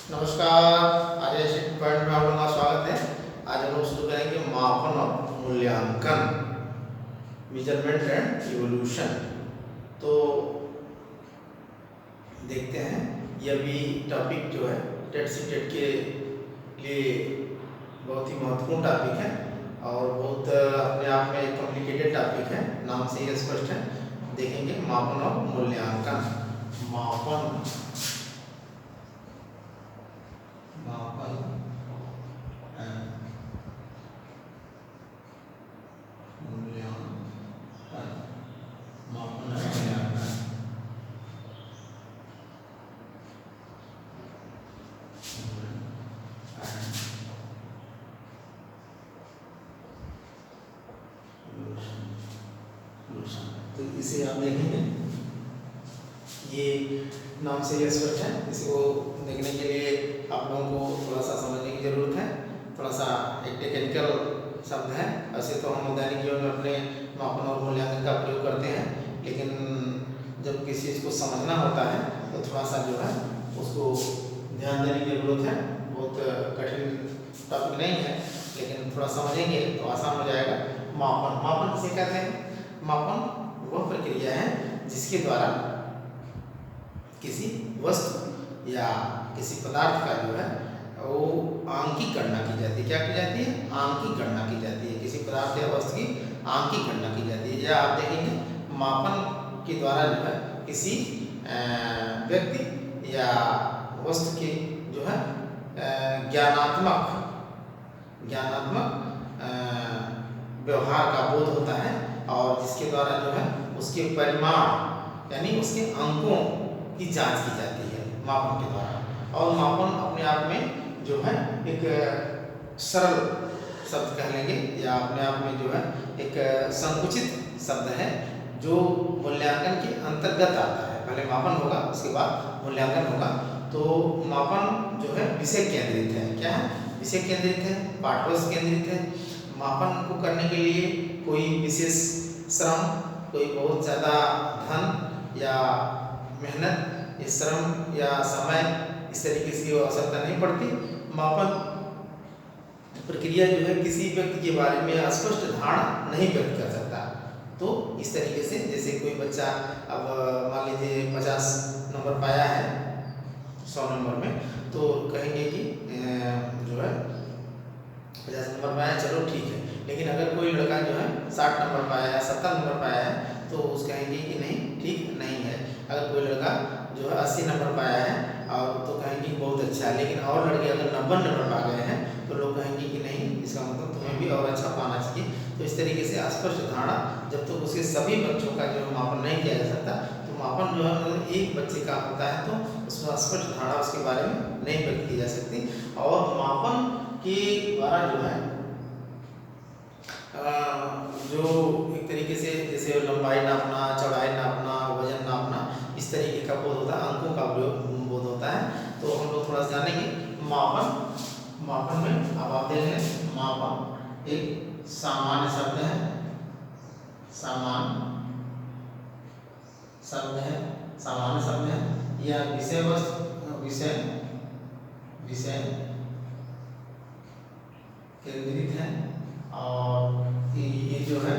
नमस्कार। आज Asian point में आप लोगों का स्वागत है। आज हम लोग शुरू करेंगे मापन और मूल्यांकन, मेजरमेंट एंड इवोल्यूशन। तो देखते हैं, यह भी टॉपिक जो है टेट सी टेट के लिए बहुत ही महत्वपूर्ण टॉपिक है और बहुत अपने आप में एक कॉम्प्लिकेटेड टॉपिक है। नाम से ही स्पष्ट है। देखेंगे मापन और मूल्यांकन। मापन मापन मूल्यांकन, मापन है मूल्यांकन। तो इसे आप देखेंगे, ये नाम से ये स्पष्ट है। इसको देखने के लिए आप लोगों को थोड़ा सा समझने की जरूरत है। थोड़ा सा एक टेक्निकल शब्द है। ऐसे तो हम दैनिक जीवन में अपने मापन और मूल्यांकन का प्रयोग करते हैं, लेकिन जब किसी चीज़ को समझना होता है तो थोड़ा सा जो है उसको ध्यान देने की जरूरत है। बहुत कठिन टॉपिक नहीं है, लेकिन थोड़ा समझेंगे तो आसान हो जाएगा। मापन मापन किसे कहते हैं? मापन वह प्रक्रिया है जिसके द्वारा किसी वस्तु या किसी पदार्थ का जो है वो आंकिक गणना की जाती है। क्या की जाती है? आंकिक गणना की जाती है। किसी पदार्थ या वस्तु की आंकिक गणना की जाती है। या आप देखेंगे, मापन के द्वारा जो है किसी व्यक्ति या वस्तु के जो है ज्ञानात्मक व्यवहार का बोध होता है, और जिसके द्वारा जो है उसके परिमाण यानी उसके अंकों की जांच की जाती है मापन के द्वारा। और मापन अपने आप में जो है एक सरल शब्द कह लेंगे, या अपने आप में जो है एक संकुचित शब्द है जो मूल्यांकन के अंतर्गत आता है। पहले मापन होगा, उसके बाद मूल्यांकन होगा। तो मापन जो है विषय केंद्रित है। क्या है? विषय केंद्रित है, पाठवस्तु केंद्रित है। मापन को करने के लिए कोई विशेष श्रम, कोई बहुत ज़्यादा धन या मेहनत या श्रम या समय, इस तरीके की आवश्यकता नहीं पड़ती। मापन प्रक्रिया जो है किसी व्यक्ति के बारे में स्पष्ट धारणा नहीं व्यक्त कर सकता। तो इस तरीके से, जैसे कोई बच्चा अब मान लीजिए 50 नंबर पाया है 100 नंबर में, तो कहेंगे कि जो है 50 नंबर पाया, चलो ठीक है। लेकिन अगर कोई लड़का जो है 60 नंबर पाया है, 70 नंबर पाया है, तो उस कहेंगे कि नहीं, ठीक नहीं है। अगर कोई लड़का जो है 80 नंबर पाया है और तो कहेंगे बहुत अच्छा है। लेकिन और लड़के अगर 90 नंबर पा गए हैं तो लोग कहेंगे कि नहीं, इसका मतलब तुम्हें भी और अच्छा पाना चाहिए। तो इस तरीके से स्पष्ट धारणा, जब तक उसके सभी बच्चों का जो मापन नहीं किया जा सकता, तो मापन जो है मतलब एक बच्चे का होता है, तो उसमें स्पष्ट धारणा उसके बारे में नहीं व्यक्त की जा सकती। और मापन के द्वारा जो है जो एक तरीके से जैसे लंबाई नापना, चौड़ाई नापना, वजन नापना, इस तरीके का बोध होता है, अंकों का बोध होता है। तो हम लोग थोड़ा सा जानेंगे मापन में। अब आप देख लें, मापन एक सामान्य शब्द है, सामान्य शब्द है। यह विषय वस्तु विषय केंद्रित है, और ये जो है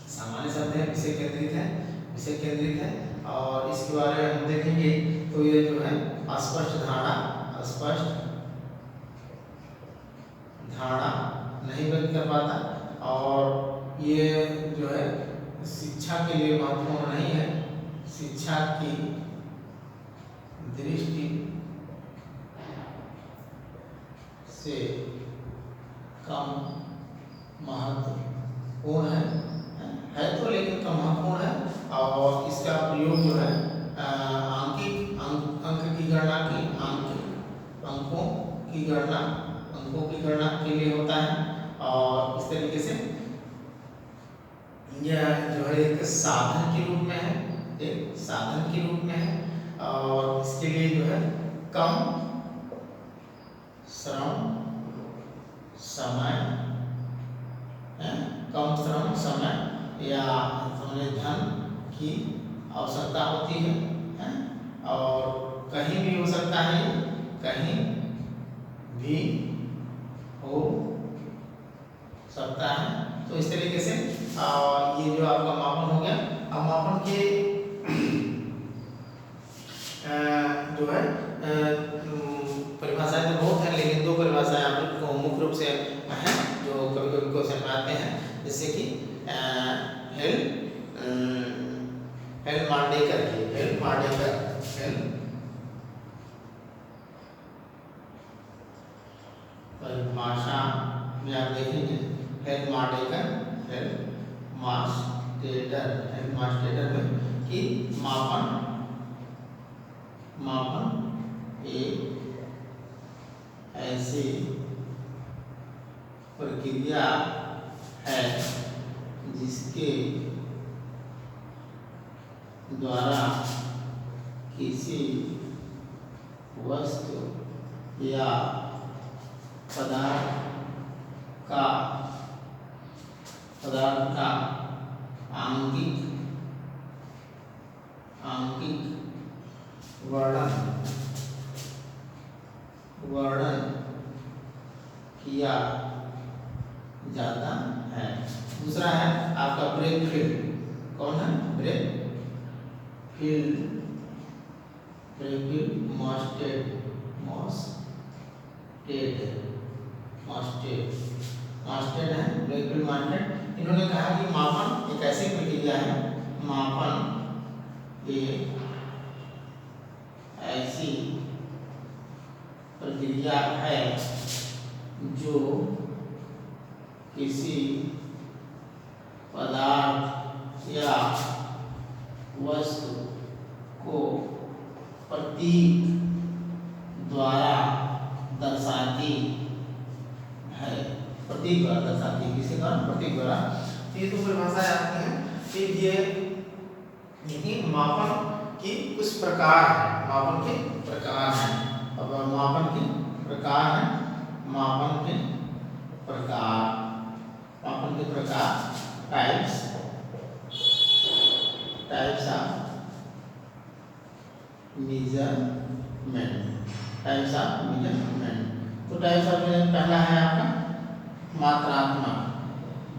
सामान्य शब्द है, विषय केंद्रित है। और इसके बारे में हम देखेंगे तो ये जो है स्पष्ट धारणा नहीं व्यक्त कर पाता, और ये जो है शिक्षा के लिए महत्वपूर्ण नहीं है। शिक्षा की दृष्टि से कम महत्वपूर्ण है तो, लेकिन कम महत्वपूर्ण है। और इसका प्रयोग जो है अंक की गणना अंकों की गणना के लिए होता है। और इस तरीके से यह जो है एक साधन के रूप में है, और इसके लिए जो है कम श्रम समय या धन की आवश्यकता होती है। और कहीं भी हो सकता है, कहीं भी हो सकता है। तो इस तरीके से ये जो आपका मापन हो गया। अब मापन के जो है परिभाषाएं तो बहुत हैं, लेकिन दो परिभाषाएं आपको मुख्य रूप से हैं जो कभी कभी क्वेश्चन में आते हैं, जैसे कि हेलमांडेकर की परिभाषा में आप देखेंगे हेलमांडेकर में कि मापन एक ऐसी प्रक्रिया है जिसके द्वारा किसी वस्तु या पदार्थ का आंगिक वर्णन किया जाता है। दूसरा है आपका ब्रेक फील्ड। कौन है? ब्रेक फील्ड मॉस्टेड है ब्रेक फील्ड मॉस्टेड। इन्होंने कहा कि मापन एक ऐसी प्रक्रिया है, मापन एक ऐसी प्रक्रिया है जो किसी पदार्थ या वस्तु को प्रतीक द्वारा दर्शाती है। प्रतीक द्वारा दर्शाती है, किसी कारण प्रतीक द्वारा। ये तो परिभाषाएं आती हैं। फिर ये मापन की कुछ प्रकार है, मापन के प्रकार हैं। अब मापन के प्रकार हैं, मापन के प्रकार टाइप्स ऑफ मेजरमेंट। तो टाइप्स ऑफ मेजरमेंट पहला है आपका मात्रात्मक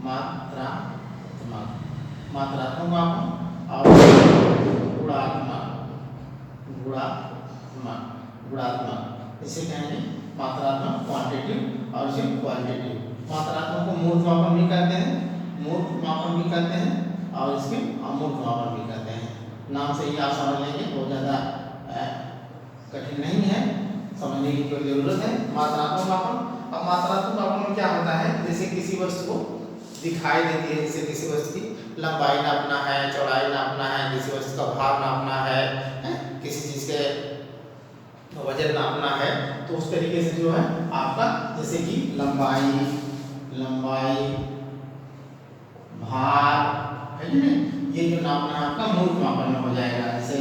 मापन और गुणात्मक। इसे कहेंगे मात्रात्मक, क्वांटिटेटिव और इसे क्वालिटेटिव। मात्रात्मक को मूर्त मापन भी कहते हैं, और इसके अमूर्त मापन भी कहते हैं। नाम से ही आप समझ लेंगे, बहुत ज़्यादा कठिन नहीं है, समझने की कोई जरूरत है। मात्रात्मक मापन। अब मात्रात्मक मापन में क्या होता है, जैसे किसी वस्तु को दिखाई देती है, जैसे किसी वस्तु की लंबाई नापना है, चौड़ाई नापना है, किसी वस्तु का भार नापना है, किसी चीज के वजन नापना है, तो उस तरीके से जो है आपका जैसे कि लंबाई भार है कि नहीं, ये जो नापना है आपका मूर्त मापन में हो जाएगा। जैसे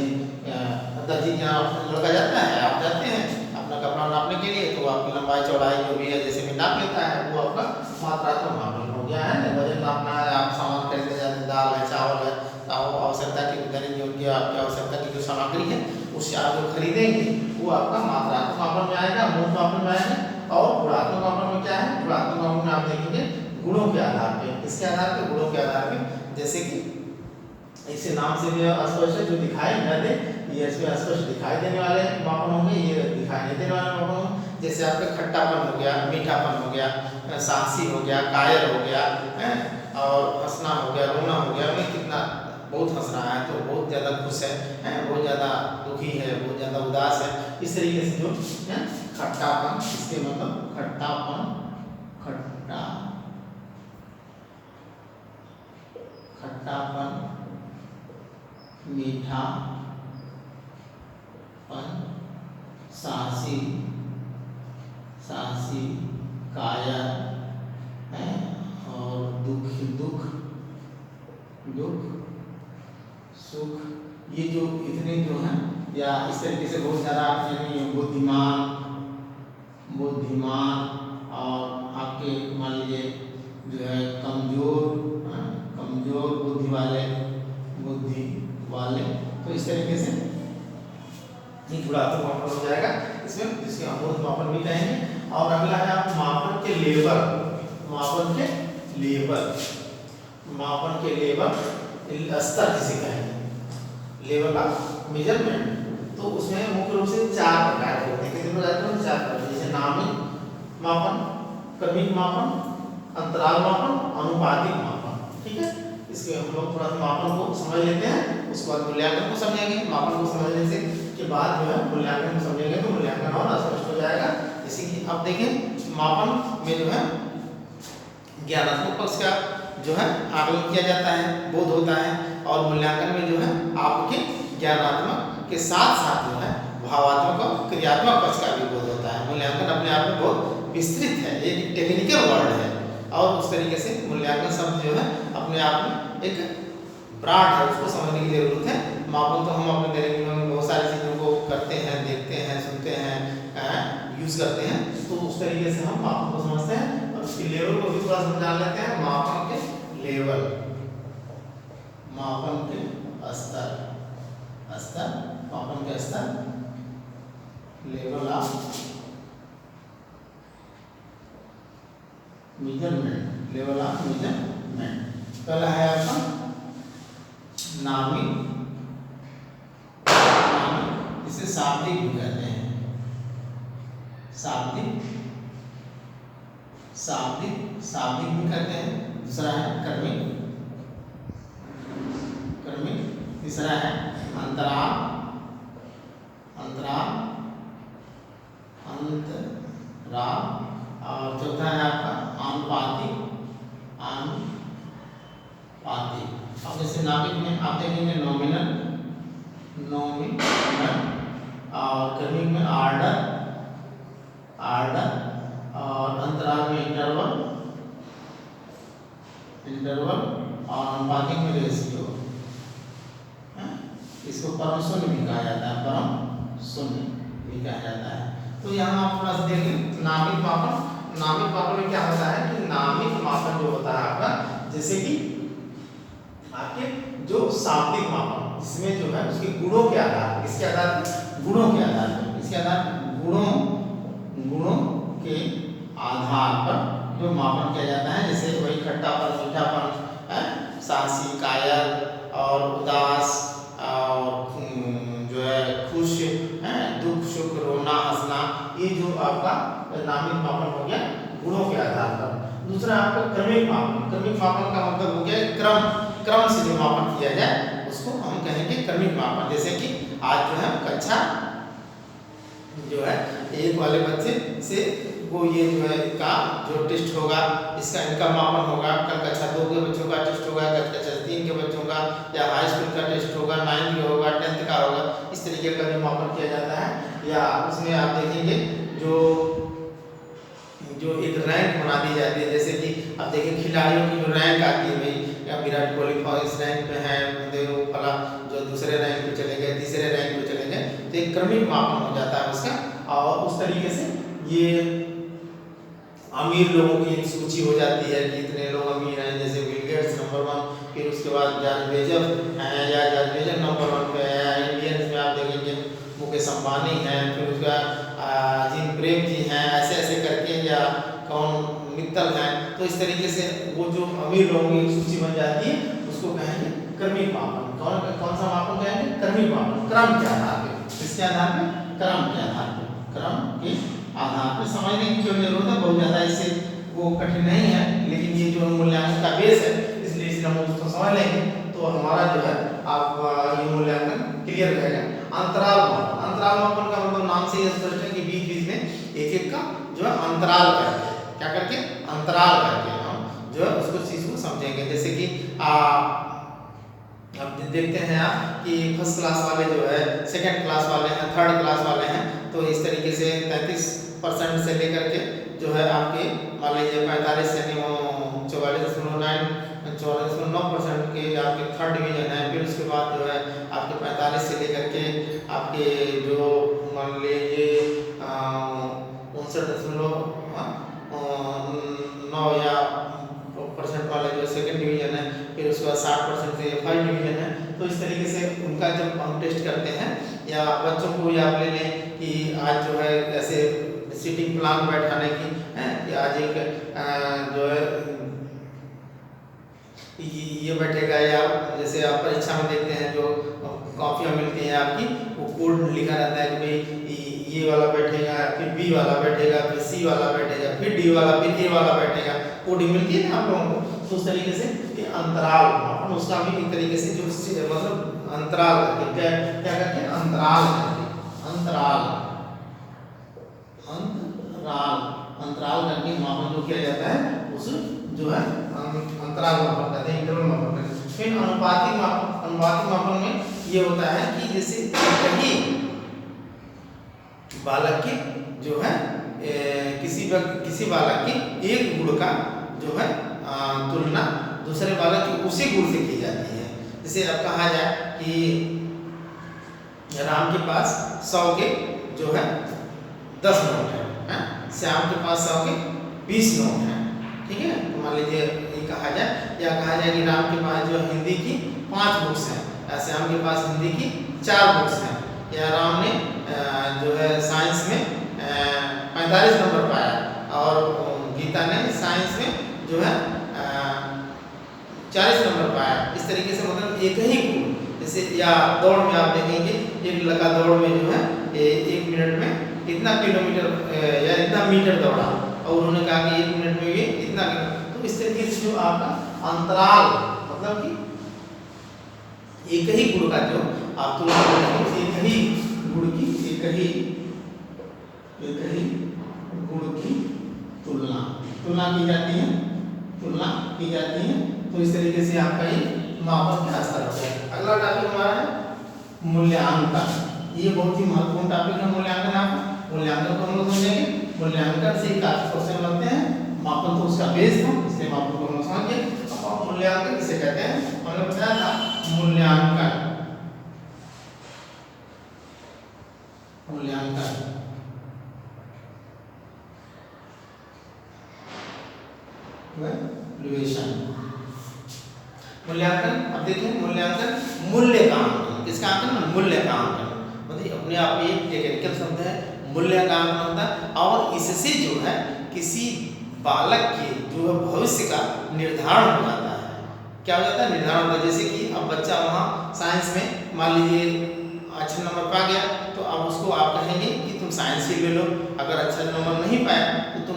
दर्जी के यहाँ लड़का जाता है, आप जाते हैं अपना कपड़ा नापने के लिए, तो आपकी लंबाई चौड़ाई जो भी है जैसे भी नाप लेता है, वो आपका मात्रात्मक मापन हो गया है। वजन नापना है, आप सामान खरीदने जाते हैं, दाल है, चावल है, आवश्यकता की दैनिक जीवन की आपकी आवश्यकता की जो सामग्री है उससे आप जो खरीदेंगे वो आपका मात्रात्मक मापन में आएगा, मूर्त मापन में आएगा। और गुणात्मक मापन में क्या है, गुणात्मक मापन में आप देखेंगे गुणों के आधार पे, इसके आधार पे, गुणों के आधार पे, जैसे कि इसे नाम से भी स्पष्ट है, जो दिखाई न दे ये इसमें स्पष्ट दिखाई देने वाले मापन होंगे, ये दिखाई नहीं देने वाले मापन होंगे। जैसे आपका खट्टापन हो गया, मीठापन हो गया, साहसी हो गया, कायर हो गया, और हंसना हो गया, रोना हो गया। मैं कितना बहुत हंस रहा है तो बहुत ज़्यादा खुश है, बहुत ज़्यादा दुखी है, बहुत ज़्यादा उदास है। इस तरीके से जो है खट्टापन, इसके मतलब खट्टापन, मीठापन, साहसी, कायर है, और दुख, सुख। ये जो इतने जो हैं, या इस तरीके से बहुत ज़्यादा बुद्धिमान और आपके मान लीजिए जो है कमजोर बुद्धि वाले, तो इस तरीके से ये गुणात्मक मापन हो जाएगा इसमें, जिसके अमूर्त मापन भी कहेंगे। और अगला है आप मापन के लेवल, मापन के लेवल, मापन के लेवल स्तर जिसे कहेंगे, लेवल ऑफ मेजरमेंट। तो उसमें मुख्य रूप से 4 प्रकार होते हैं। कितने प्रकार के होते हैं? 4 प्रकार, जैसे नामिक मापन, क्रमिक मापन, अंतराल मापन, अनुपातिक मापन। ठीक है, इसके हम लोग थोड़ा मापन को समझ लेते हैं, उसके बाद मूल्यांकन को समझेंगे। मापन को समझने से के बाद जो है मूल्यांकन को समझेंगे तो मूल्यांकन और स्पष्ट हो जाएगा। जैसे कि अब देखें मापन में जो है ज्ञानात्मक पक्ष का जो है आकलन किया जाता है, बोध होता है, और मूल्यांकन में जो है आपके ज्ञानात्मक के साथ साथ जो है भावात्मक और क्रियात्मक पक्ष का भी बोध होता है। मूल्यांकन अपने आप में बहुत विस्तृत है, एक टेक्निकल वर्ड है, और उस तरीके से मूल्यांकन शब्द जो है अपने आप में एक ब्रॉड है, उसको समझने की जरूरत है। मापन तो हम अपने दैनिक जीवन में बहुत सारी चीज़ों को करते हैं, देखते हैं, सुनते हैं, यूज करते हैं, तो उस तरीके से हम मापन को समझते हैं। और उसके लेवल को भी थोड़ा सा जान लेते हैं। मापन के लेवल, मापन के स्तर, स्तर, मापन के स्तर, level of measurement, level of measurement. पहला है आपका नामिक, इसे शाब्दिक भी कहते हैं, शाब्दिक, शाब्दिक, शाब्दिक भी कहते हैं। दूसरा है क्रमिक, क्रमिक। तीसरा है अंतराल, अंतराल, अंतराल। और चौथा है आपका आनुपातिक, आनुपातिक। अब जैसे नामिक में आप देखेंगे नॉमिनल, नॉमिनल, और क्रमिक में आर्डर, आर्डर, और अंतराल में इंटरवल, इंटरवल, और अनुपातिक में रेशियो। इसको परम शून्य भी कहा जाता है, परम शून्य भी कहा जाता है। तो यहाँ आप थोड़ा सा देखें नामिक मापन। नामिक मापन में क्या होता है कि नामिक मापन जो होता है आपका, जैसे कि आपके जो शाब्दिक मापन, इसमें जो है उसके गुणों के आधार पर, इसके आधार पर, गुणों के आधार पर, इसके आधार पर गुणों, गुणों के आधार पर जो मापन किया जाता है, जैसे वही खट्टापन, मीठापन, साहसी, कायर और उदास, और जो है खुश, दुख, सुख, रोना, हंसना, ये जो आपका नामिक मापन हो गया गुणों के आधार पर। दूसरा आपका क्रमिक मापन। क्रमिक मापन का मतलब हो गया क्रम, क्रम से जो मापन किया जाए उसको हम कहेंगे क्रमिक मापन। जैसे कि आज जो है कक्षा जो है 1 वाले बच्चे से वो ये जो है का जो टेस्ट होगा, इसका इनका मापन होगा। कल कक्षा 2 के बच्चों का टेस्ट होगा, कक्षा 3 के बच्चों का, या हाई स्कूल का टेस्ट होगा, 9th का होगा, 10th का होगा। इस तरीके का जो मापन किया जाता है, या उसमें आप देखेंगे जो एक रैंक बना दी जाती है। जैसे कि अब देखिए खिलाड़ियों की जो रैंक आती है, भाई या विराट कोहली फर्स्ट रैंक पे है, देखो फला जो दूसरे रैंक पे चले गए, तीसरे रैंक पे चले गए, तो एक क्रमिक मापन हो जाता है उसका। और उस तरीके से ये अमीर लोगों की एक सूची हो जाती है कि इतने लोग अमीर हैं, जैसे बिल गेट्स नंबर 1, फिर उसके बाद जॉर्ज बेजोस हैं, या जॉर्ज बेजोस नंबर 1 पे है। इंडियंस में आप देखेंगे मुकेश अंबानी हैं, फिर उसका जिन प्रेम जी हैं, ऐसे ऐसे करके, या कौन मित्तल हैं। तो इस तरीके से वो जो अमीर लोगों की सूची बन जाती है, उसको कहेंगे क्रमिक मापन। कौन सा मापन कहेंगे? क्रमिक मापन, क्रम के आधार पे। किसके आधार पे? क्रम के आधार पे, क्रम के आधार पे। समझने की जो जरूरत है बहुत ज़्यादा, इससे वो कठिन नहीं है, लेकिन ये जो मूल्यांकन का बेस है, इसलिए इसे हम उसको समझ लेंगे तो हमारा जो है आप ये मूल्यांकन क्लियर रहेगा। अंतराल मापन, अंतराल मापन का मतलब नाम से ही स्पष्ट है कि बीच बीच में एक का जो है अंतराल करके, क्या करके? अंतराल करके हम जो है उसको चीज़ को समझेंगे। जैसे कि अब देखते हैं आप कि फर्स्ट क्लास वाले जो है, सेकंड क्लास वाले हैं, थर्ड क्लास वाले हैं, तो इस तरीके से 33% से लेकर के जो है आपके मान लीजिए 45 यानी 44.9% के आपके थर्ड डिवीजन है। फिर उसके बाद जो है आपके 45 से लेकर के आपके जो मान लीजिए 59.9 या % वाले जो सेकंड डिवीजन है, फिर उसके बाद 60% से फर्स्ट डिवीजन है। तो इस तरीके से उनका जब हम टेस्ट करते हैं या बच्चों को भी आप ले लें कि आज जो है ऐसे सिटिंग प्लान बैठाने की है कि आज एक जो है ये बैठेगा, या जैसे आप परीक्षा में देखते हैं जो कॉपियाँ मिलती हैं आपकी, वो कोड लिखा रहता है कि भाई ये वाला बैठेगा, फिर बी वाला बैठेगा, फिर सी वाला बैठेगा, फिर डी वाला, फिर ए वाला बैठेगा, कोडिंग मिलती है ना आप लोगों को। तो उस तरीके से ये अंतराल अपन उसका भी एक तरीके से जो मतलब अंतराल करके क्या करके अंतराल करके अंतराल अंतराल अंतराल करके मापन जो किया जाता है उस जो है अंतराल मापन कहते हैं, इंटरवल मापन कहते हैं। फिर अनुपातिक मापन में ये होता है कि जैसे कहीं बालक की जो है किसी बालक की एक गुण का जो है तुलना दूसरे बालक की उसी गुण से की जाती है। जैसे अब कहा जाए कि राम के पास 100 के जो है 10 नोट है, श्याम के पास 100 के 20 नोट है, ठीक है। तो मान लीजिए ये कहा जाए, या कहा जाए कि राम के पास जो हिंदी की 5 बुक्स हैं, या श्याम के पास हिंदी की 4 बुक्स हैं, या राम ने जो है साइंस में 45 नंबर पाया और गीता ने साइंस में जो है 40 नंबर पाया। इस तरीके से मतलब एक ही गुण, जैसे या दौड़ में आप देखेंगे एक लड़का दौड़ में जो है 1 मिनट में इतना किलोमीटर या इतना मीटर दौड़ा, और उन्होंने कहा कि 1 मिनट में ये इतना। तो इस तरीके से जो आपका अंतराल मतलब कि एक ही गुण का जो आप तुलना करेंगे, एक ही गुण की गुण की तुलना की जाती है। तो इस तरीके से आपका ये मापन का स्तर होता है। अगला टॉपिक हमारा है मूल्यांकन। ये बहुत ही महत्वपूर्ण टॉपिक है मूल्यांकन। आपका मूल्यांकन को हम लोग समझेंगे। मूल्यांकन से काफी क्वेश्चन बनते हैं। मापन तो उसका बेस था, इसलिए मापन को हम समझिए। अब मूल्यांकन किसे कहते हैं, हमने बताया था मूल्यांकन मूल्यांकन। अब देखिए मूल्यांकन मूल्य का आंकलन, किसका आंकलन, मूल्य का आंकलन। मतलब अपने आप में एक टेक्निकल शब्द है, मूल्य का आंकलन होता है। और इससे जो है किसी बालक के जो है भविष्य का निर्धारण हो जाता है। क्या हो जाता है, निर्धारण होता है। जैसे कि अब बच्चा वहाँ साइंस में मान लीजिए अच्छे नंबर पा गया, तो अब उसको आप कहेंगे कि तुम साइंस ही ले लो। अगर अच्छा नंबर नहीं पाया तो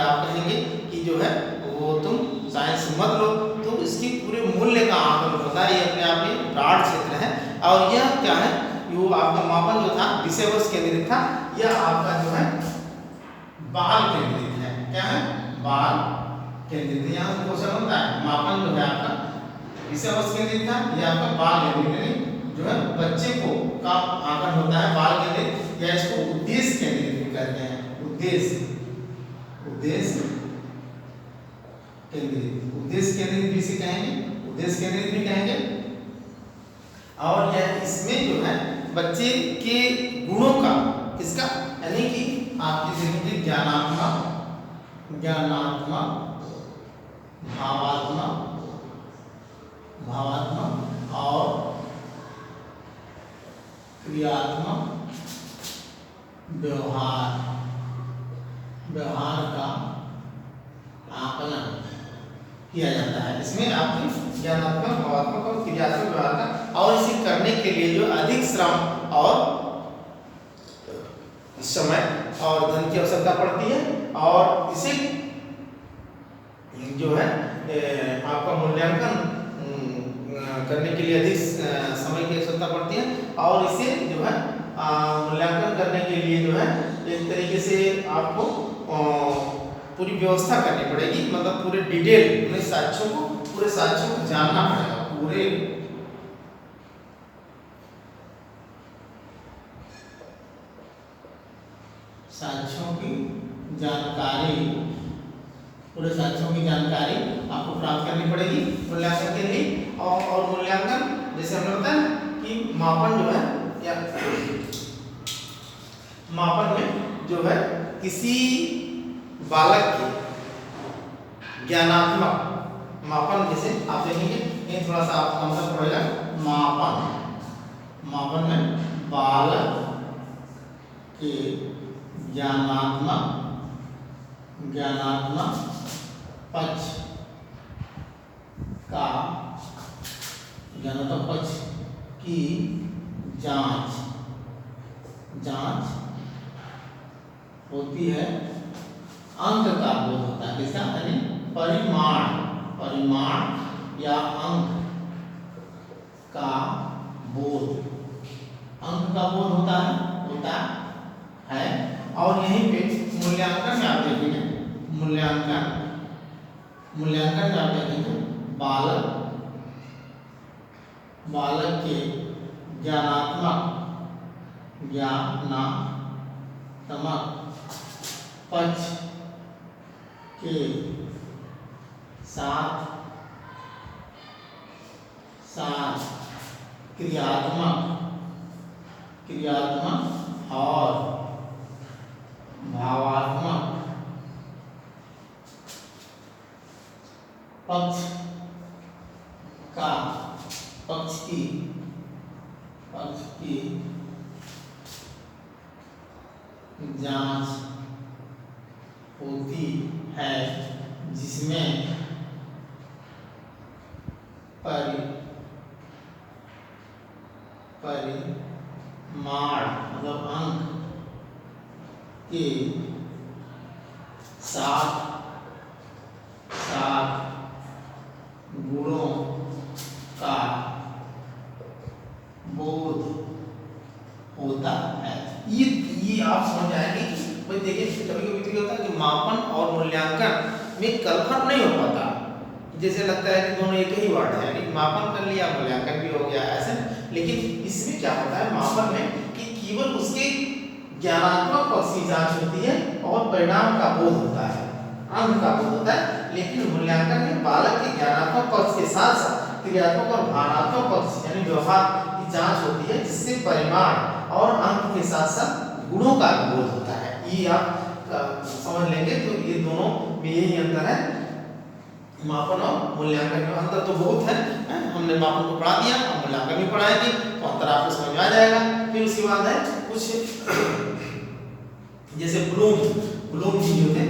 आप कहेंगे कि जो है वो तुम साइंस मत लो। तो इसकी पूरे मूल्य का आंकलन होता है। ये अपने आप में ब्रॉड क्षेत्र है। और यह क्या है, वो आपका मापन जो था विषय वस्तु केंद्रित था, यह आपका जो है बाल केंद्रित है। क्या है, बाल केंद्रित। यहाँ से क्वेश्चन होता है मापन जो है आपका विषय वस्तु केंद्रित था, यह आपका बाल केंद्रित जो है बच्चे को का आंकलन होता है बाल केंद्रित, या इसको उद्देश्य केंद्रित भी कहते हैं। उद्देश्य केंद्रित भी से कहेंगे, उद्देश्य केंद्रित भी कहेंगे। और यह इसमें जो है बच्चे के गुणों का, किसका, यानी कि आपकी जिंदगी ज्ञानात्मक, भावात्मक और क्रियात्मक व्यवहार का आकलन किया जाता है। इसमें आपकी ज्ञानात्मक, भावात्मक और क्रियात्मक व्यवहार का, और इसे करने के लिए जो अधिक श्रम और समय और धन की आवश्यकता पड़ती है। और इसे जो है आपका मूल्यांकन करने के लिए अधिक समय की आवश्यकता पड़ती है। और इसे जो है मूल्यांकन करने के लिए जो है एक तरीके से आपको पूरी व्यवस्था करनी पड़ेगी। मतलब पूरे डिटेल पूरे साक्ष्यों को जानना पड़ेगा। पूरे साक्ष्यों की जानकारी आपको प्राप्त करनी पड़ेगी मूल्यांकन के लिए। और मूल्यांकन जैसे हमने बताया कि मापन जो है, या मापन में जो है किसी बालक के ज्ञानात्मक मापन, जैसे आप देखेंगे ये थोड़ा सा आपका मतलब पड़ेगा मापन में बालक के ज्ञानात्मक पक्ष का ज्ञानात्मक पक्ष की जांच होती है। अंक का बोध होता है। किसका? यानी परिमाण या अंक का बोध, होता है। और यहीं पे मूल्यांकन में आप देखेंगे, मूल्यांकन में आप देखेंगे बालक के ज्ञानात्मक पक्ष के साथ क्रियात्मक और भावात्मक पक्ष की जांच होती है, जिसमें परिमाण मतलब अंक के साथ गुणों का बोध होता है। ये आप समझ जाएंगे कि भाई देखिए कभी कभी होता है कि मापन और मूल्यांकन में कन्फर्म नहीं हो पाता। जैसे लगता है कि दोनों एक ही वर्ड है, यानी मापन कर लिया मूल्यांकन भी हो गया ऐसे। लेकिन इसमें क्या होता है मापन में कि केवल उसके ज्ञानात्मक पक्ष की जांच होती है और परिणाम का बोध होता है, अंक का बोध होता है। लेकिन मूल्यांकन में बालक के ज्ञानात्मक पक्ष के साथ साथ क्रियात्मक और भावनात्मक पक्ष यानी व्यवहार की जांच होती है, जिससे परिमाण और अंक के साथ साथ गुणों का बोध होता है। ये आप समझ लेंगे तो ये दोनों में यही अंतर है। मापन और मूल्यांकन में अंतर तो बहुत है। हमने मापन को पढ़ा दिया और मूल्यांकन भी पढ़ाएंगे तो अंतर आपको समझ में आ जाएगा। फिर उसके बाद है कुछ जैसे ब्लूम जी जो थे,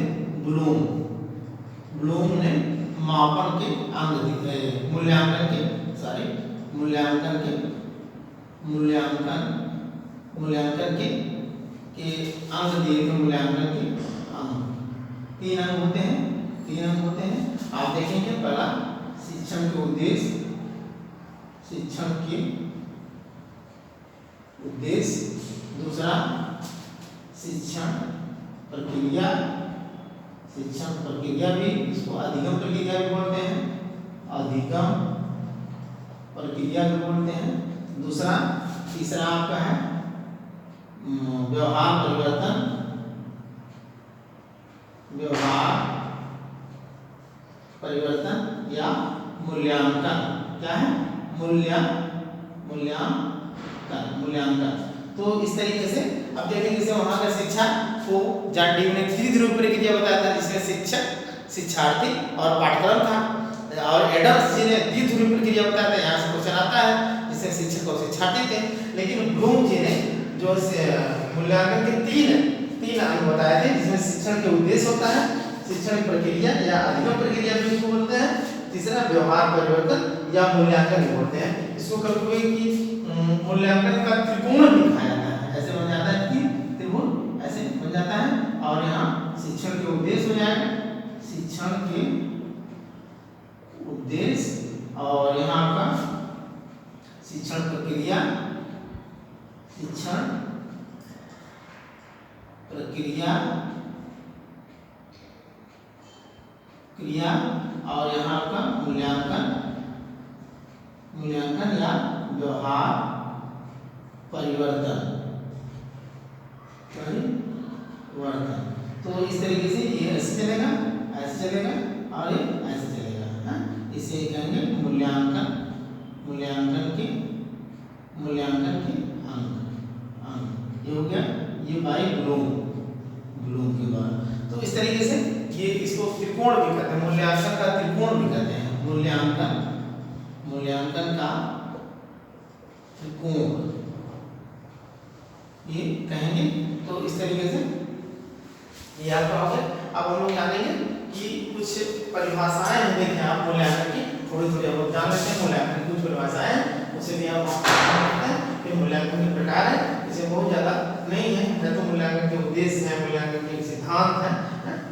ब्लूम ने मापन के अंग मूल्यांकन के अंग दिए थे। मूल्यांकन के अंग तीन अंग होते हैं। आप देखेंगे पहला शिक्षण के उद्देश्य, दूसरा शिक्षण प्रक्रिया भी, इसको अधिगम प्रक्रिया भी बोलते हैं, दूसरा तीसरा आपका है व्यवहार परिवर्तन या मूल्यांकन। क्या है? मूल्यांकन। तो इस तरीके से अब देखेंगे जैसे वहां का शिक्षा को जांडी ने धीरे प्रक्रिया बताया था, जिसमें शिक्षक, शिक्षार्थी और पाठ्यक्रम था। और एडम्स जी ने द्विध्रुव प्रक्रिया बताया था, यहाँ से क्वेश्चन आता है, जिसमें शिक्षक और शिक्षार्थी थे। लेकिन ब्लूम जी ने जो मूल्यांकन के तीन अंग बताए थे, जिसमें शिक्षण के उद्देश्य होता है, शिक्षण प्रक्रिया या अधिगम प्रक्रिया भी इसको बोलते हैं, तीसरा व्यवहार परिवर्तन या मूल्यांकन भी बोलते हैं। इसको कभी कि मूल्यांकन का त्रिकोण भी कहा जाता है। ऐसे बन जाता है कि त्रिकोण ऐसे बन जाता है। और यहाँ शिक्षण के उद्देश्य हो जाएगा, शिक्षण के उद्देश्य, और यहाँ का शिक्षण प्रक्रिया क्रिया, और यहाँ का मूल्यांकन या व्यवहार परिवर्तन। तो इस तरीके से ये ऐसे चलेगा और ये ऐसे चलेगा। इसे कहेंगे मूल्यांकन के अंग। ये हो गया, ये बाई ब्लूम के द्वारा। तो इस तरीके से ये इसको त्रिकोण भी कहते हैं, मूल्यांकन का त्रिकोण भी कहते हैं। मूल्यांकन का त्रिकोण ये कहेंगे। तो इस तरीके से ये आपका हो गया। अब हम लोग जानेंगे कि कुछ परिभाषाएं हैं, देखें आप मूल्यांकन की थोड़ी थोड़ी हम लोग जान लेते हैं। मूल्यांकन की कुछ परिभाषाएं उसे भी हम जानते हैं। फिर मूल्यांकन के प्रकार है, इसे बहुत ज़्यादा नहीं है तो मूल्यांकन के उद्देश्य है, मूल्यांकन के सिद्धांत है,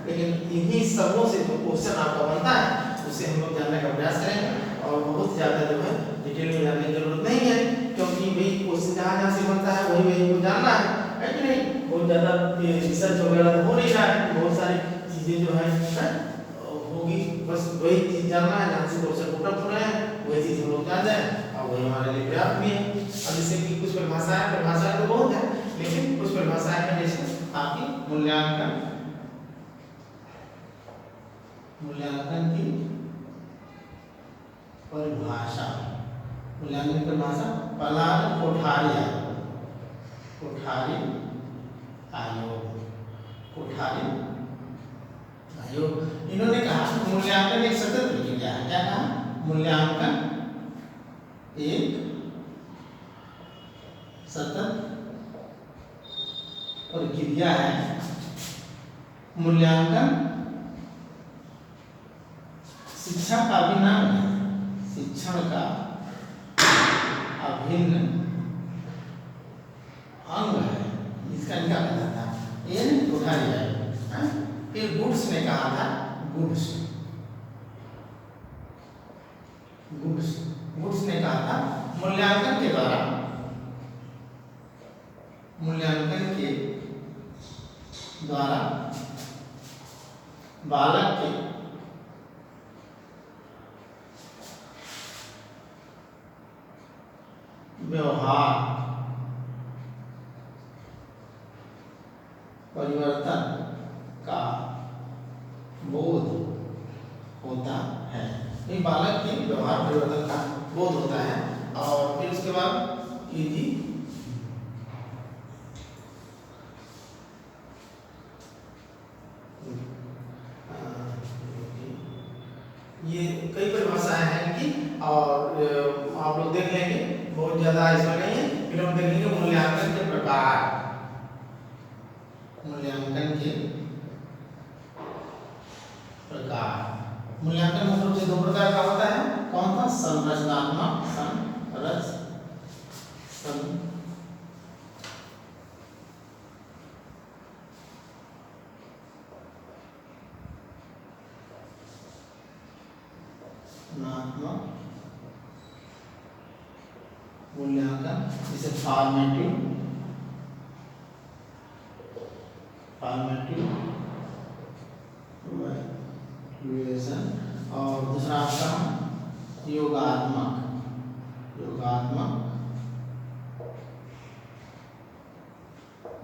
लेकिन इन्हीं सबों से जो क्वेश्चन आपका बनता है उसे हम लोग जानने का प्रयास करेंगे। और बहुत ज़्यादा जो है डिटेल में जानने की जरूरत नहीं है, क्योंकि भाई क्वेश्चन जहाँ से बनता है वही वही को जानना है कि नहीं। बहुत ज़्यादा रिसर्च वगैरह तो हो नहीं रहा है, बहुत सारी चीज़ें जो है होगी, बस वही चीज़ जानना है जहाँ से क्वेश्चन पुटअप हो रहे हैं वही चीज़ हम लोग जान जाए और वही हमारे लिए पर्याप्त भी है। अब जैसे कि कुछ परिभाषाएं तो बहुत है, लेकिन कुछ परिभाषाएं हैं जैसे आपकी मूल्यांकन की परिभाषा। मूल्यांकन की परिभाषा प्रहलाद कोठारी आयोग इन्होंने कहा मूल्यांकन एक सतत प्रक्रिया है। क्या कहा? मूल्यांकन एक सतत प्रक्रिया है। मूल्यांकन शिक्षा का अभिन्न शिक्षण का अभिन्न अंग है। इसका क्या पता था? ये कोठारी है। फिर गुड्स ने कहा था, गुड्स ने कहा था मूल्यांकन के द्वारा बालक के व्यवहार परिवर्तन का बोध होता है। ये बालक के व्यवहार परिवर्तन का बोध होता है। और फिर उसके बाद ये कई परिभाषाएं हैं इनकी, और आप लोग देख लेंगे, बहुत ज्यादा इसमें नहीं है। फिर हम देखेंगे मूल्यांकन के प्रकार। मूल्यांकन मुख्य रूप से दो प्रकार का होता है। कौन सा? संरचनात्मक मूल्यांकन, जैसे फॉर्मेटिव इवैल्यूएशन, और दूसरा आपका योगात्मक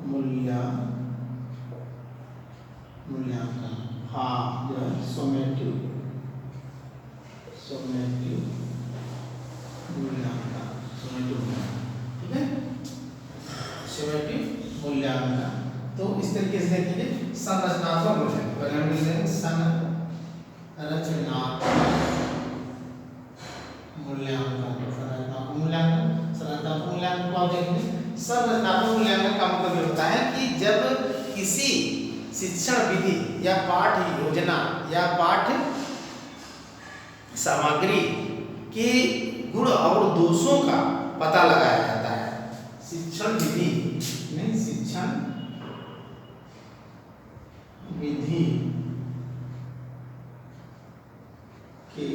मूल्यांकन। हाँ, जो है सोमेटिव मूल्यांकन, ठीक है, सोमेटिव मूल्यांकन। तो इस तरीके से देखेंगे संरचनात्मक मूल्यांकन। पहले हम देखेंगे संरचनात्मक मूल्यांकन को आप देखेंगे। संरचनात्मक मूल्यांकन का मतलब ये होता है कि जब किसी शिक्षण विधि या पाठ्य योजना या पाठ्य सामग्री के गुण और दोषों का पता लगाया जाता है। शिक्षण विधि के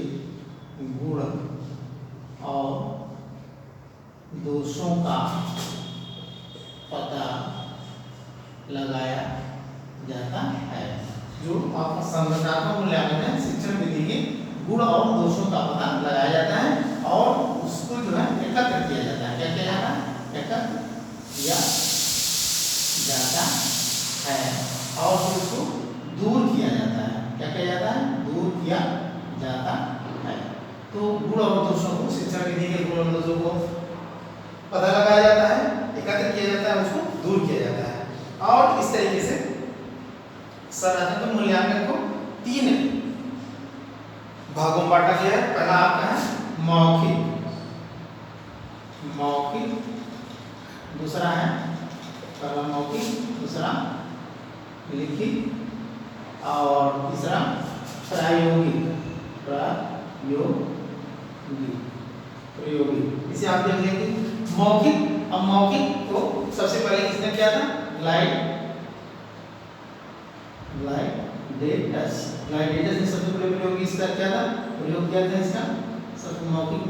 गुण और दोषों का पता लगाया जाता है। जो आपका संरचनात्मक मूल्यांकन है, शिक्षण विधि के गुण और दोषों का पता लगाया जाता है और उसको जो है एकत्र किया जाता है। क्या किया जाता है? एकत्र किया जाता है और फिर उसको दूर किया जाता है। क्या किया जाता है? दूर किया जाता है। तो गुण और दोषों को, शिक्षण विधि के गुण और दोषों को पता लगाया जाता है, एकत्र किया जाता है, उसको दूर किया जाता है। और इस तरीके से संरचनात्मक मूल्यांकन को 3 भागों में बांटा गया है। पहला आपका है मौखिक, दूसरा है पहला मौखिक, दूसरा लिखित और तीसरा प्रायोगिक। प्रायोगिक इसे आप देख लेंगे। मौखिक, अब मौखिक को सबसे पहले किसने किया था? ग्लाइडेटस ने सबसे पहले प्रयोग इसका क्या था? प्रयोग किया था इसका सबसे मौखिक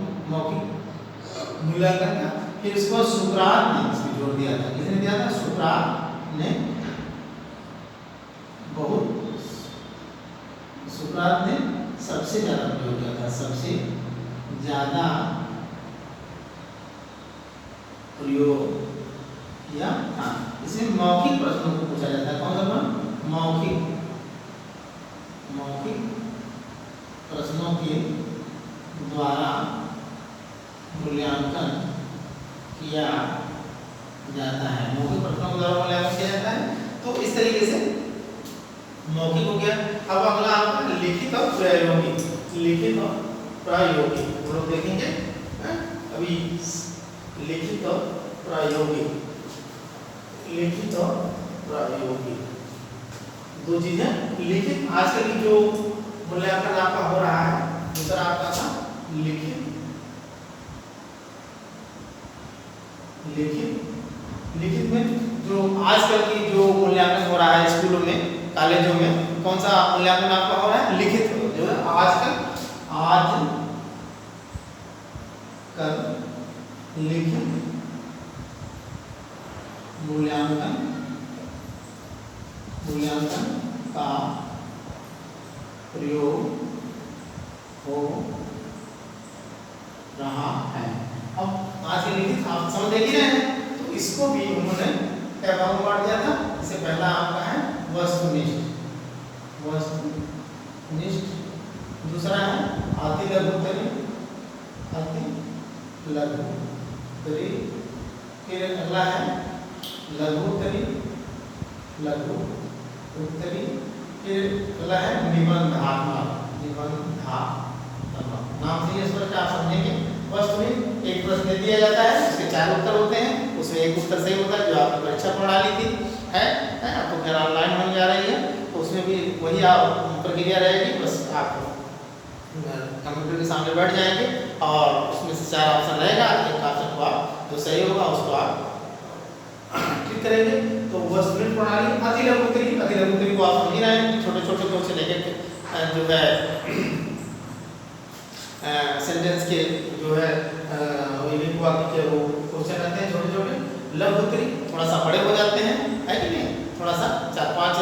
मूल्यांकन का। फिर इसको सुकरात ने इसमें जोड़ दिया था। किसने दिया था? सुकरात ने सबसे ज्यादा प्रयोग किया था। सबसे ज्यादा प्रयोग किया था। इसमें मौखिक प्रश्नों को पूछा जाता है। कौन सा? मौखिक प्रश्नों के द्वारा मूल्यांकन किया जाता है। मौखिक प्रश्नों के द्वारा मूल्यांकन किया जाता है। तो इस तरीके से मौखिक हो गया। अब अगला आपका लिखित और प्रायोगिक। लिखित और प्रायोगिक हम लोग देखेंगे अभी। लिखित और प्रायोगिक, लिखित और प्रायोगिक दो चीजें। लिखित आजकल की जो मूल्यांकन आपका हो रहा है, दूसरा आपका था लिखित। लिखित में जो आजकल की जो मूल्यांकन हो रहा है स्कूलों में, कॉलेजों में, कौन सा मूल्यांकन आपका हो रहा है? लिखित जो है आजकल लिखित मूल्यांकन का प्रयोग हो रहा है। अब आज के लिखित आप समझ ही रहे हैं, तो इसको भी उन्होंने क्या भाग बांट दिया था? इससे पहला आपका है वस्तुनिष्ठ, दूसरा है अति लघुत्तरी, फिर अगला है लघुत्तरी, फिर अगला है निबंधात्मक। नाम से स्पष्ट आप समझेंगे। वस्तुनिष्ठ एक प्रश्न दिया जाता है, उसके 4 उत्तर होते हैं, उसमें एक उत्तर सही होता है जो आपकी परीक्षा प्रणाली थी है आपको क्या ऑनलाइन होने जा रही है, तो उसमें भी वही प्रक्रिया रहेगी। बस आप कंप्यूटर के सामने बैठ जाएंगे और उसमें से 4 ऑप्शन रहेगा। एक ऑप्शन को आप जो सही होगा उसको आप क्लिक करेंगे। तो वस्तुनिष्ठ प्रणाली। अति लघुत्तरी को आप समझ ही रहे हैं, छोटे छोटे क्वेश्चन लेकर जो है सेंटेंस के जो है वाक्य के वो क्वेश्चन रहते हैं छोटे छोटे। लघुत्तरी थोड़ा सा बड़े हो जाते हैं, है कि नहीं? थोड़ा सा 4-5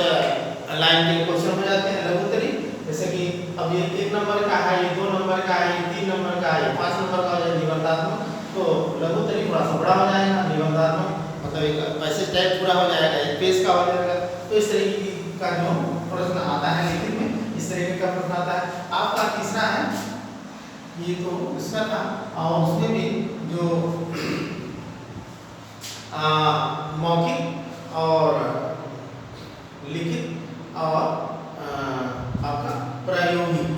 लाइन के क्वेश्चन हो जाते हैं लघुत्तरी। जैसे कि अब ये 1 नंबर का है, ये 2 नंबर का है, ये 3 नंबर का है, ये 5 नंबर का हो जाए निबंधात्मक। तो लघुत्तरी थोड़ा सा बड़ा हो जाएगा, निबंधात्मक मतलब एक पैसेज टाइप पूरा हो जाएगा, एक पेज का हो जाएगा। तो इस तरीके का जो प्रश्न आता है लिखित में, इस तरीके का प्रश्न आता है। आपका तीसरा है, ये तो इसका था, और उसमें भी जो मौखिक और लिखित और आपका प्रायोगिक,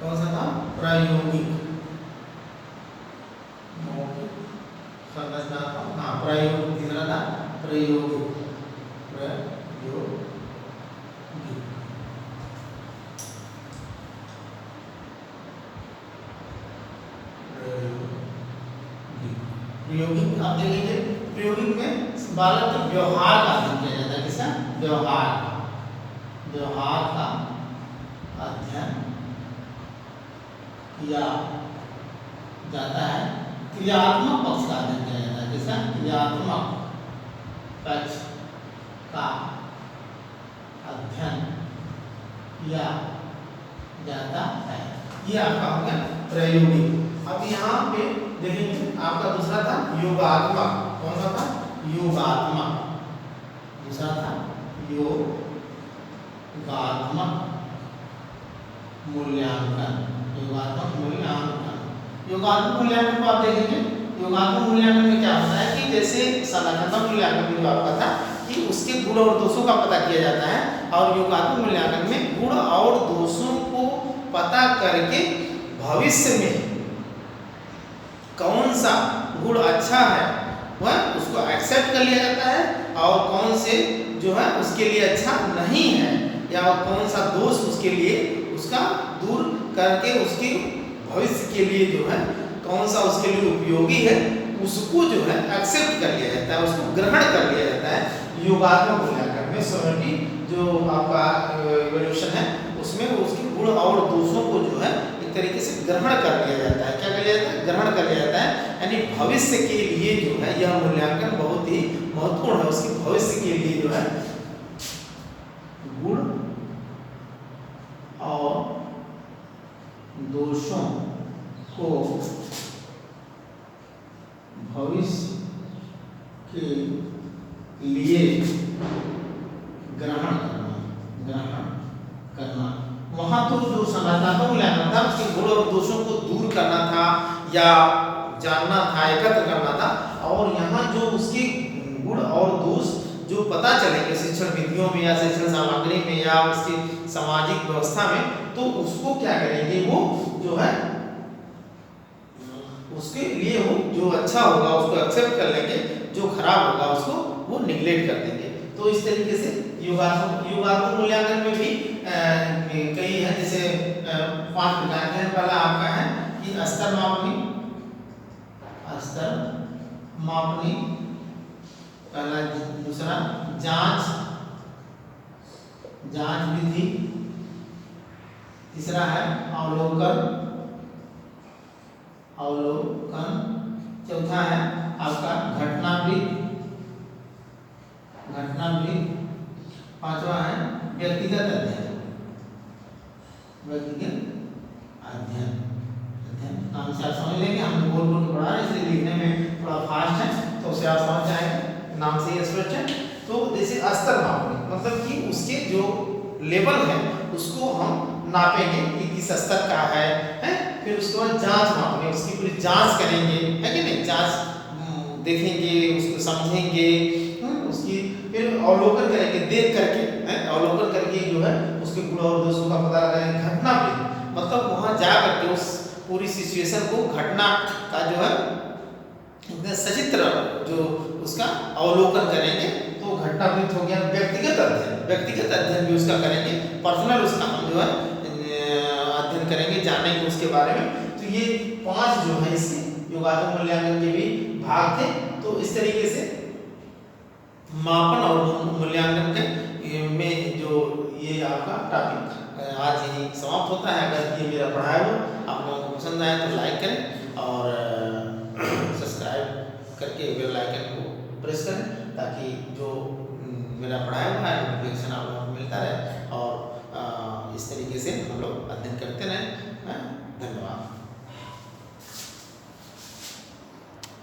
कौन सा था? प्रायोगिक। मौखिक संरचनात्मक, हाँ प्रायोगिक तीसरा था, प्रायोगिक। प्रायोगिक आप देखेंगे, प्रायोगिक में बालक के व्यवहार का अध्ययन किया जाता है। किसका? व्यवहार का अध्ययन किया जाता है। क्रियात्मक पक्ष का अध्ययन किया जाता है। किसका? क्रियात्मक पक्ष का अध्ययन किया जाता है। ये आपका हो गया प्रायोगिक। अब यहाँ पे देखेंगे आपका दूसरा था योगात्मक। कौन सा था? योगात्मक। दूसरा था योगात्मक मूल्यांकन। योगात्मक मूल्यांकन को आप देखेंगे, योगात्मक मूल्यांकन में क्या होता है कि जैसे संरचनात्मक मूल्यांकन में जो आपका था कि उसके गुण और दोषों का पता किया जाता है, और योगात्मक मूल्यांकन में गुण और दोषों को पता करके भविष्य में कौन सा गुण अच्छा है वह उसको उसको एक्सेप्ट कर लिया जाता है और कौन से जो है उसके लिए अच्छा नहीं है, या कौन सा दोष उसके लिए उसका दूर करके उसके भविष्य के लिए जो है कौन सा उसके लिए उपयोगी है, उसको जो है एक्सेप्ट कर लिया जाता है, उसको ग्रहण कर लिया जाता है। योगात्मक मूल्यांकन में सोसाइटी जो आपका इवोल्यूशन है उसमें उसके गुण और दोषों को जो है एक तरीके से ग्रहण कर लिया जाता है। क्या कर लिया जाता है? ग्रहण कर लिया जाता है। यानी भविष्य के लिए जो है यह मूल्यांकन बहुत ही महत्वपूर्ण है। उसके भविष्य के लिए जो है गुण और दोषों को भविष्य के लिए ग्रहण करना। वहां तो जो संरचनात्मक मूल्यांकन था उसके गुण और दोषों को दूर करना था या जानना था, एकत्र करना था, और यहाँ जो उसके गुण और दोष जो पता चलेंगे शिक्षण विधियों में या शिक्षण सामग्री में या उसकी सामाजिक व्यवस्था में, तो उसको क्या करेंगे, वो जो है उसके लिए वो जो अच्छा होगा उसको एक्सेप्ट कर लेंगे, जो खराब होगा उसको वो निगलेक्ट कर देंगे। तो इस तरीके से योगात्मक मूल्यांकन में भी कई है, जैसे 5 प्रकार के। पहला आपका है कि स्तर मापनी, पहला। दूसरा जांच विधि। तीसरा है अवलोकन। चौथा है आपका घटनावृत्त। पांचवा है व्यक्तिगत अध्ययन। नाम से आप समझ लेंगे, हमने बोल के पढ़ा है इसलिए लिखने में थोड़ा फास्ट है, तो उसे आप समझ जाएंगे, नाम से ही स्पष्ट है। तो जैसे स्तर मापनी मतलब कि उसके जो लेवल है उसको हम नापेंगे कि किस स्तर का है? फिर उसके बाद जांच मापनी, उसकी पूरी जांच करेंगे, है कि नहीं? जांच देखेंगे, उसको समझेंगे, उसकी फिर अवलोकन करेंगे, देख करके अवलोकन करके जो है उसके गुण और दोषों का पता लगाएंगे। घटना भी मतलब वहां जा करके उस पूरी सिचुएशन को, घटना का जो है सचित्र जो उसका अवलोकन करेंगे, तो घटनावृत्त हो गया। व्यक्तिगत अध्ययन भी उसका करेंगे, पर्सनल उसका हम जो है अध्ययन करेंगे, जानेंगे उसके बारे में। तो ये 5 जो है इसके योगात्मक मूल्यांकन के भी भाग थे। तो इस तरीके से मापन और मूल्यांकन के में जो ये आपका टॉपिक आज यही समाप्त होता है। अगर ये मेरा पढ़ाया हुआ आप लोगों को पसंद आया तो लाइक करें और सब्सक्राइब करके बेल आइकन को प्रेस करें, ताकि जो मेरा पढ़ाया हुआ है